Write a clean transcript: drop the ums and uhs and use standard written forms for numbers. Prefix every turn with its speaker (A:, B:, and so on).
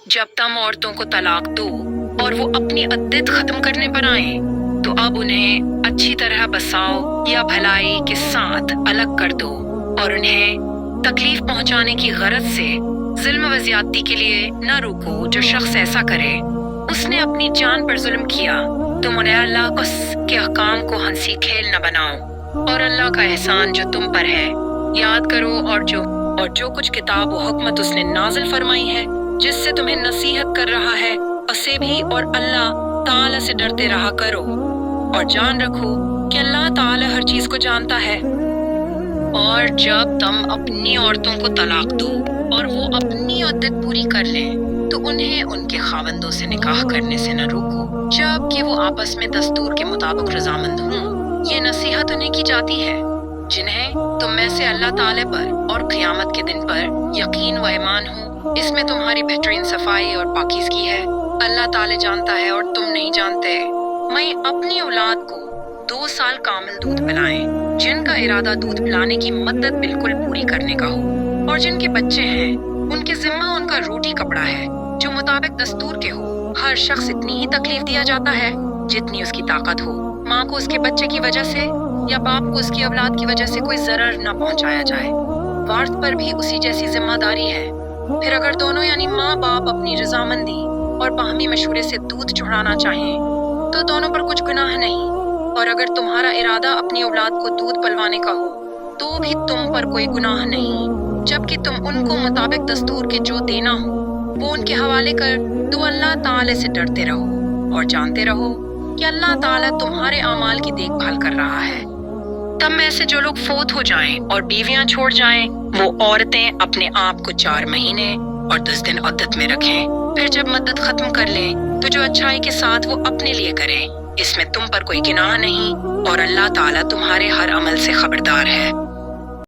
A: جب تم عورتوں کو طلاق دو اور وہ اپنی عدت ختم کرنے پر آئیں تو اب انہیں اچھی طرح بساؤ یا بھلائی کے ساتھ الگ کر دو، اور انہیں تکلیف پہنچانے کی غرض سے ظلم و زیادتی کے لیے نہ روکو۔ جو شخص ایسا کرے اس نے اپنی جان پر ظلم کیا۔ تم انہیں اللہ کے احکام کو ہنسی کھیل نہ بناؤ، اور اللہ کا احسان جو تم پر ہے یاد کرو، اور جو کچھ کتاب و حکمت اس نے نازل فرمائی ہے جس سے تمہیں نصیحت کر رہا ہے اسے بھی اور اللہ تعالی سے ڈرتے رہا کرو، اور جان رکھو کہ اللہ تعالی ہر چیز کو جانتا ہے۔ اور جب تم اپنی عورتوں کو طلاق دو اور وہ اپنی عدت پوری کر لیں تو انہیں ان کے خاوندوں سے نکاح کرنے سے نہ روکو جب کہ وہ آپس میں دستور کے مطابق رضامند ہوں۔ یہ نصیحت انہیں کی جاتی ہے جنہیں تم میں سے اللہ تعالی پر اور قیامت کے دن پر یقین و ایمان ہو۔ اس میں تمہاری بہترین صفائی اور پاکیزگی ہے۔ اللہ تعالی جانتا ہے اور تم نہیں جانتے۔ میں اپنی اولاد کو 2 سال کامل دودھ پلائیں جن کا ارادہ دودھ پلانے کی مدت بالکل پوری کرنے کا ہو، اور جن کے بچے ہیں ان کے ذمہ ان کا روٹی کپڑا ہے جو مطابق دستور کے ہو۔ ہر شخص اتنی ہی تکلیف دیا جاتا ہے جتنی اس کی طاقت ہو۔ ماں کو اس کے بچے کی وجہ سے یا باپ کو اس کی اولاد کی وجہ سے کوئی ضرر نہ پہنچایا جائے۔ وارث پر بھی اسی جیسی ذمہ داری ہے۔ پھر اگر دونوں یعنی ماں باپ اپنی رضامندی اور باہمی مشورے سے دودھ چڑھانا چاہیں تو دونوں پر کچھ گناہ نہیں، اور اگر تمہارا ارادہ اپنی اولاد کو دودھ پلوانے کا ہو تو بھی تم پر کوئی گناہ نہیں، جبکہ تم ان کو مطابق دستور کے جو دینا ہو وہ ان کے حوالے کر دو۔ اللہ تعالی سے ڈرتے رہو اور جانتے رہو کہ اللہ تعالی تمہارے اعمال کی دیکھ بھال کر رہا ہے۔ تم میں سے جو لوگ فوت ہو جائیں اور بیویاں چھوڑ جائیں وہ عورتیں اپنے آپ کو 4 مہینے اور 10 دن عدت میں رکھیں، پھر جب مدت ختم کر لیں تو جو اچھائی کے ساتھ وہ اپنے لیے کریں۔ اس میں تم پر کوئی گناہ نہیں، اور اللہ تعالیٰ تمہارے ہر عمل سے خبردار ہے۔